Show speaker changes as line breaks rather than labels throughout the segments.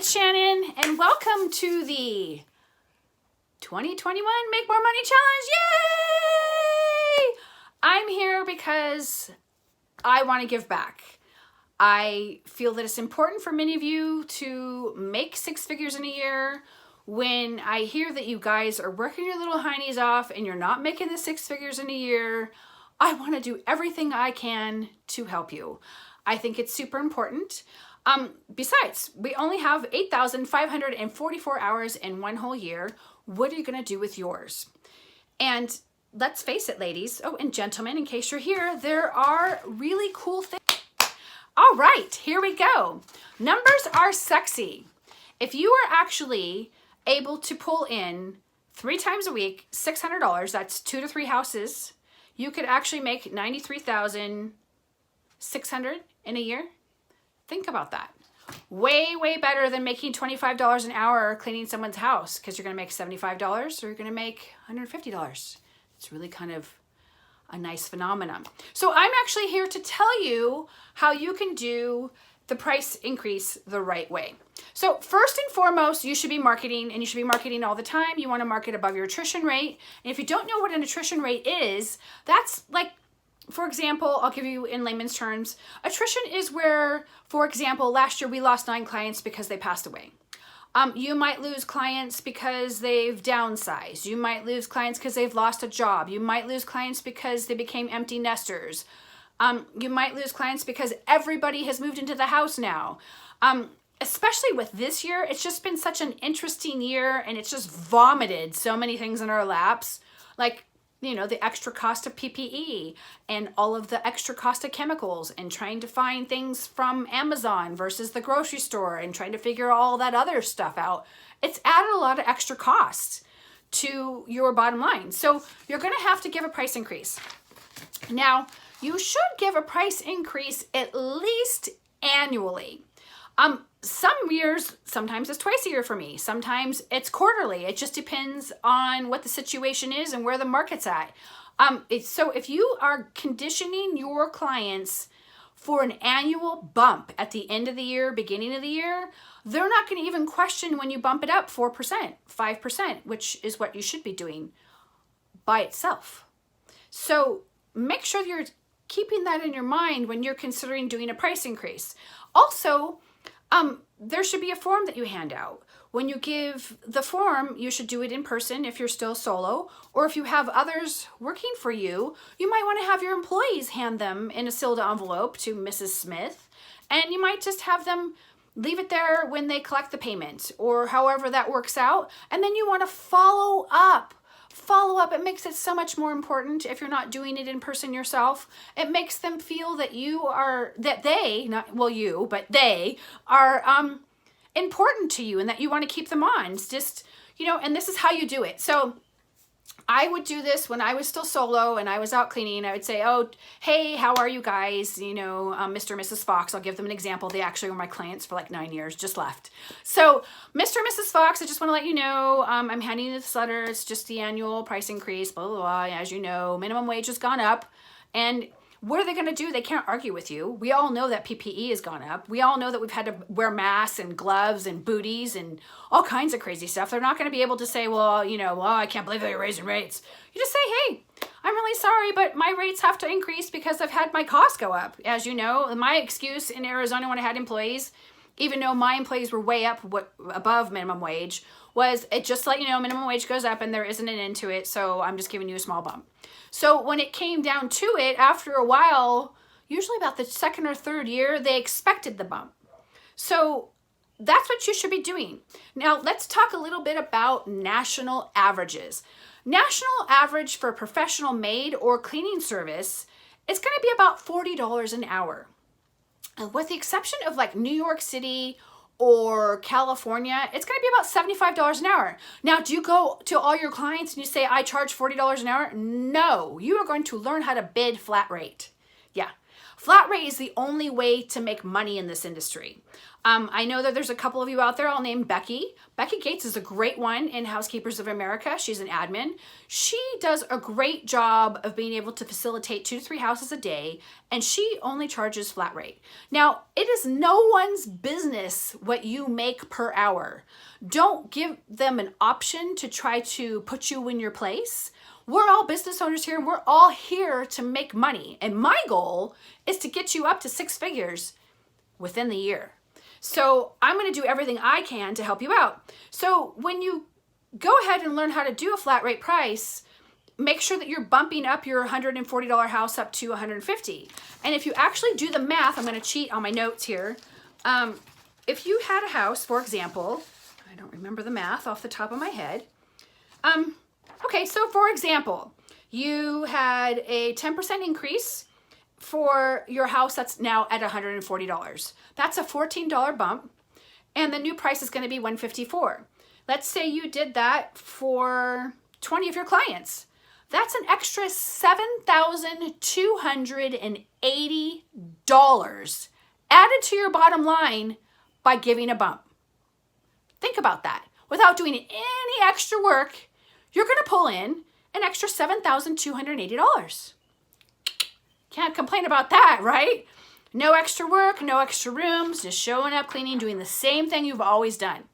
it's Shannon, and welcome to the 2021 Make More Money Challenge. Yay! I'm here because I want to give back. I feel that it's important for many of you to make six figures in a year. When I hear that you guys are working your little heinies off and you're not making the six figures in a year, I want to do everything I can to help you. I think it's super important. Besides, we only have 8,544 hours in one whole year. What are you going to do with yours? And let's face it, ladies, and gentlemen, in case you're here, there are really cool things. All right, here we go. Numbers are sexy. If you are actually able to pull in 3 times a week, $600, that's 2 to 3 houses, you could actually make $93,600 in a year. Think about that. Way, way better than making $25 an hour cleaning someone's house, because you're going to make $75 or you're going to make $150. It's really kind of a nice phenomenon. So I'm actually here to tell you how you can do the price increase the right way. So first and foremost, you should be marketing, and you should be marketing all the time. You want to market above your attrition rate. And if you don't know what an attrition rate is, that's like, for example, I'll give you in layman's terms, attrition is where, for example, last year we lost 9 clients because they passed away. You might lose clients because they've downsized. You might lose clients because they've lost a job. You might lose clients because they became empty nesters. You might lose clients because everybody has moved into the house now. Especially with this year, it's just been such an interesting year, and it's just vomited so many things in our laps. Like, you know, the extra cost of PPE and all of the extra cost of chemicals, and trying to find things from Amazon versus the grocery store and trying to figure all that other stuff out. It's added a lot of extra costs to your bottom line. So you're going to have to give a price increase. Now, you should give a price increase at least annually. Some years, sometimes it's twice a year for me. Sometimes it's quarterly. It just depends on what the situation is and where the market's at. So if you are conditioning your clients for an annual bump at the end of the year, beginning of the year, they're not going to even question when you bump it up 4%, 5%, which is what you should be doing by itself. So make sure you're keeping that in your mind when you're considering doing a price increase. Also, there should be a form that you hand out. When you give the form, you should do it in person if you're still solo, or if you have others working for you, you might want to have your employees hand them in a sealed envelope to Mrs. Smith, and you might just have them leave it there when they collect the payment, or however that works out, and then you want to follow up. It makes it so much more important if you're not doing it in person yourself. It makes them feel that they are important to you, and that you want to keep them on. It's just, and this is how you do it. So I would do this when I was still solo and I was out cleaning. I would say, oh, hey, how are you guys? Mr. and Mrs. Fox. I'll give them an example. They actually were my clients for like 9 years, just left. So Mr. and Mrs. Fox, I just want to let you know, I'm handing you this letter. It's just the annual price increase, blah, blah, blah. As you know, minimum wage has gone up. And what are they going to do? They can't argue with you. We all know that PPE has gone up. We all know that we've had to wear masks and gloves and booties and all kinds of crazy stuff. They're not going to be able to say, well, I can't believe they're raising rates. You just say, hey, I'm really sorry, but my rates have to increase because I've had my costs go up. As you know, my excuse in Arizona when I had employees, even though my employees were way up above minimum wage, was it just let you know minimum wage goes up and there isn't an end to it, so I'm just giving you a small bump. So when it came down to it, after a while, usually about the 2nd or 3rd year, they expected the bump. So that's what you should be doing. Now let's talk a little bit about national averages. National average for a professional maid or cleaning service is going to be about $40 an hour. And with the exception of like New York City or California, it's going to be about $75 an hour. Now, do you go to all your clients and you say, I charge $40 an hour? No, you are going to learn how to bid flat rate. Yeah, Flat rate is the only way to make money in this industry. I know that there's a couple of you out there. I'll name Becky. Becky Gates is a great one in Housekeepers of America. She's an admin. She does a great job of being able to facilitate 2 to 3 houses a day, and she only charges flat rate. Now, it is no one's business what you make per hour. Don't give them an option to try to put you in your place. We're all business owners here, and we're all here to make money. And my goal is to get you up to 6 figures within the year. So I'm going to do everything I can to help you out. So when you go ahead and learn how to do a flat rate price, make sure that you're bumping up your $140 house up to $150. And if you actually do the math, I'm going to cheat on my notes here. If you had a house, for example, I don't remember the math off the top of my head. Okay, so for example, you had a 10% increase for your house that's now at $140. That's a $14 bump, and the new price is going to be $154. Let's say you did that for 20 of your clients. That's an extra $7,280 added to your bottom line by giving a bump. Think about that. Without doing any extra work, you're going to pull in an extra $7,280. Can't complain about that, right? No extra work, no extra rooms, just showing up, cleaning, doing the same thing you've always done.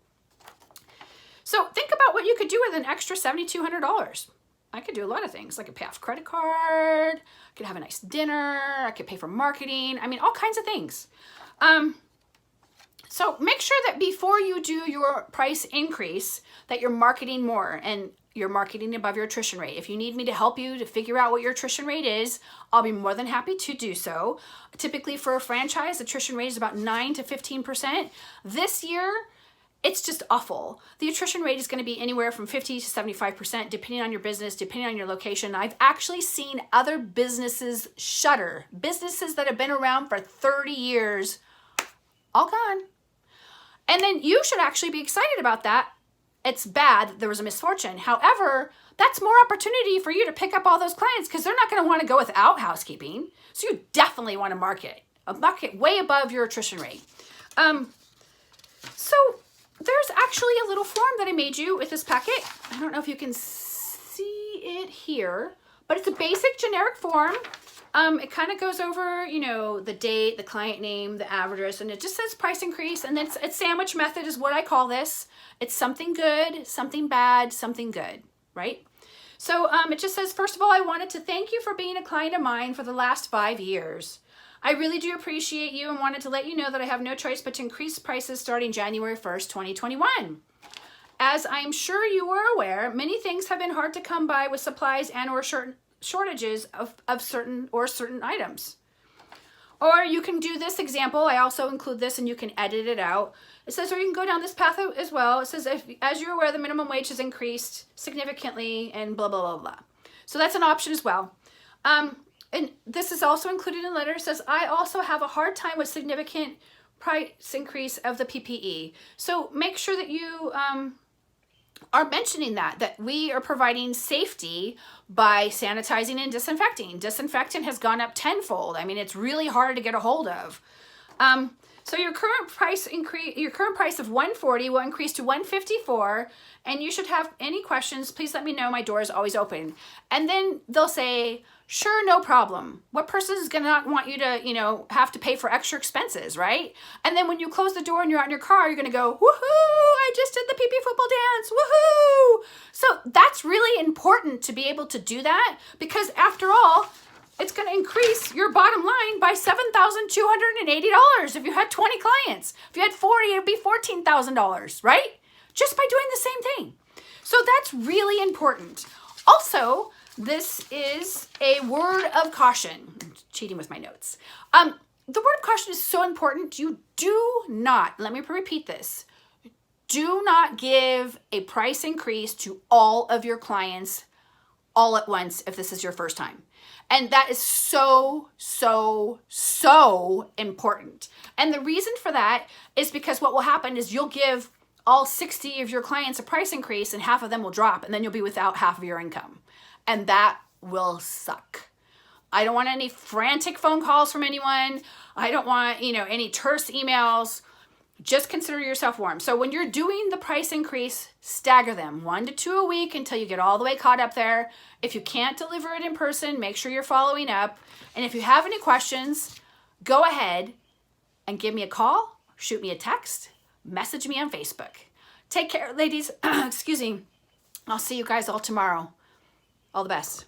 So think about what you could do with an extra $7,200. I could do a lot of things. I could pay off a credit card, I could have a nice dinner, I could pay for marketing. I mean, all kinds of things. So make sure that before you do your price increase, that you're marketing more and you're marketing above your attrition rate. If you need me to help you to figure out what your attrition rate is, I'll be more than happy to do so. Typically for a franchise, attrition rate is about 9 to 15%. This year, it's just awful. The attrition rate is going to be anywhere from 50 to 75%, depending on your business, depending on your location. I've actually seen other businesses shutter. Businesses that have been around for 30 years, all gone. And then you should actually be excited about that. It's bad that there was a misfortune. However, that's more opportunity for you to pick up all those clients because they're not going to want to go without housekeeping. So you definitely want to market way above your attrition rate. So there's actually a little form that I made you with this packet. I don't know if you can see it here, but it's a basic generic form. It kind of goes over, you know, the date, the client name, the address, and it just says price increase. And then it's sandwich method is what I call this. It's something good, something bad, something good, right? So it just says, first of all, I wanted to thank you for being a client of mine for the last 5 years. I really do appreciate you and wanted to let you know that I have no choice but to increase prices starting January 1st, 2021. As I'm sure you were aware, many things have been hard to come by with supplies and or shortages of certain items. Or you can do this example. I also include this and you can edit it out. It says, or you can go down this path as well. It says, as you're aware, the minimum wage has increased significantly and blah, blah, blah, blah. So that's an option as well. And this is also included in the letter. It says, I also have a hard time with significant price increase of the PPE. So make sure that you are mentioning that we are providing safety by sanitizing and disinfecting. Disinfectant has gone up tenfold. I mean, it's really hard to get a hold of. So your current price of $140 will increase to $154, and you should have any questions, please let me know. My door is always open. And then they'll say, sure, no problem. What person is going to not want you to, you know, have to pay for extra expenses, right? And then when you close the door and you're out in your car, you're going to go, woohoo, I just did the pee-pee football dance, woohoo. So that's really important to be able to do that because after all, it's going to increase your bottom line by $7,280 if you had 20 clients. If you had 40, it'd be $14,000, right? Just by doing the same thing. So that's really important. Also, this is a word of caution. I'm cheating with my notes. The word of caution is so important. You do not, let me repeat this, do not give a price increase to all of your clients all at once if this is your first time. And that is so, so, so important. And the reason for that is because what will happen is you'll give all 60 of your clients a price increase and half of them will drop and then you'll be without half of your income. And that will suck. I don't want any frantic phone calls from anyone. I don't want, any terse emails. Just consider yourself warm. So when you're doing the price increase, stagger them 1 to 2 a week until you get all the way caught up there. If you can't deliver it in person, make sure you're following up. And if you have any questions, go ahead and give me a call, shoot me a text, message me on Facebook. Take care, ladies. Excuse me. I'll see you guys all tomorrow. All the best.